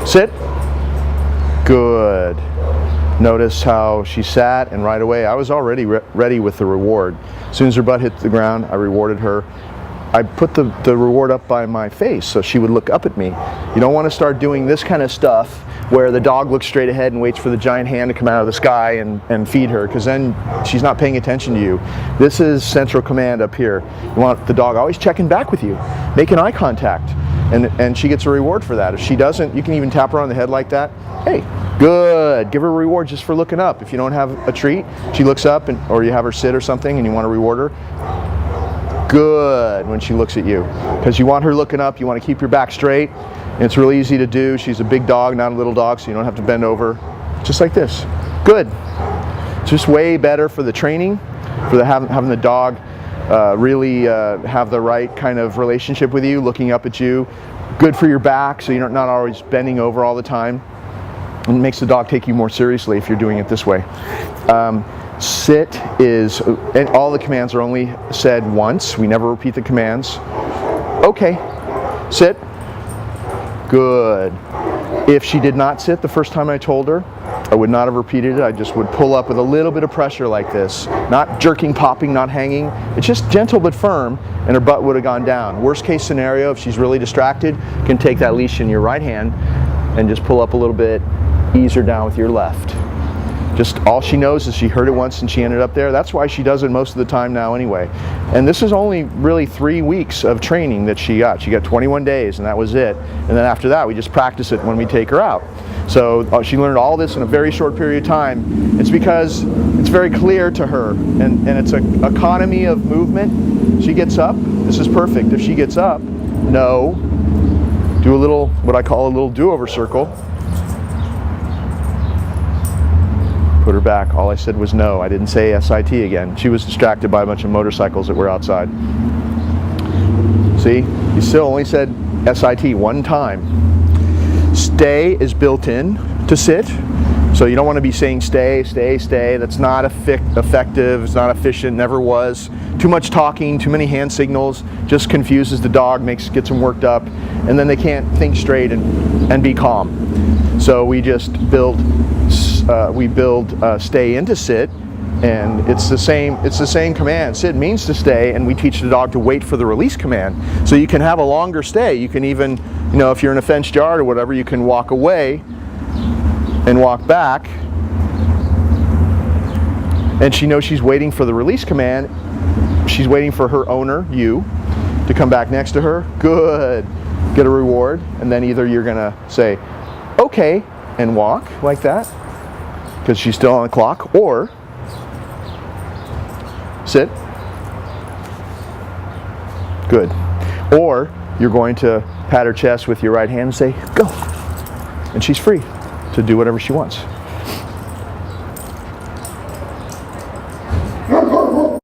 Sit. Good. Notice how she sat, and right away I was already ready with the reward. As soon as her butt hit the ground, I rewarded her. I put the reward up by my face so she would look up at me. You don't want to start doing this kind of stuff where the dog looks straight ahead and waits for the giant hand to come out of the sky and feed her, because then she's not paying attention to you. This is central command up here. You want the dog always checking back with you, making eye contact, and she gets a reward for that. If she doesn't, you can even tap her on the head like that. Hey, good. Give her a reward just for looking up. If you don't have a treat, she looks up, or you have her sit or something and you want to reward her. Good when she looks at you, because you want her looking up. You want to keep your back straight, and it's really easy to do. She's a big dog, not a little dog, so you don't have to bend over. Just like this. Good. It's just way better for the training, for having the dog really have the right kind of relationship with you, looking up at you. Good for your back, so you're not always bending over all the time. And it makes the dog take you more seriously if you're doing it this way. Sit is, and all the commands are only said once. We never repeat the commands. Okay, sit. Good. If she did not sit the first time I told her, I would not have repeated it. I just would pull up with a little bit of pressure like this. Not jerking, popping, not hanging. It's just gentle but firm, and her butt would have gone down. Worst case scenario, if she's really distracted, you can take that leash in your right hand and just pull up a little bit, ease her down with your left. Just all she knows is she heard it once and she ended up there. That's why she does it most of the time now anyway. And this is only really 3 weeks of training that she got. She got 21 days and that was it. And then after that we just practice it when we take her out. So she learned all this in a very short period of time. It's because it's very clear to her, and it's an economy of movement. She gets up. This is perfect. If she gets up, no. Do a little, what I call a little do-over circle. Put her back. All I said was no. I didn't say SIT again. She was distracted by a bunch of motorcycles that were outside. See? You still only said SIT one time. Stay is built in to sit. So you don't want to be saying stay, stay, stay. That's not effective. It's not efficient. Never was. Too much talking, too many hand signals, just confuses the dog, gets them worked up, and then they can't think straight and be calm. So we just build stay into sit, and it's the same command. Sit means to stay, and we teach the dog to wait for the release command. So you can have a longer stay. You can even, if you're in a fenced yard or whatever, you can walk away and walk back, and she knows she's waiting for the release command. She's waiting for her owner, you, to come back next to her. Good. Get a reward, and then either you're gonna say okay and walk like that because she's still on the clock, or sit. Good. Or you're going to pat her chest with your right hand and say go, and she's free to do whatever she wants.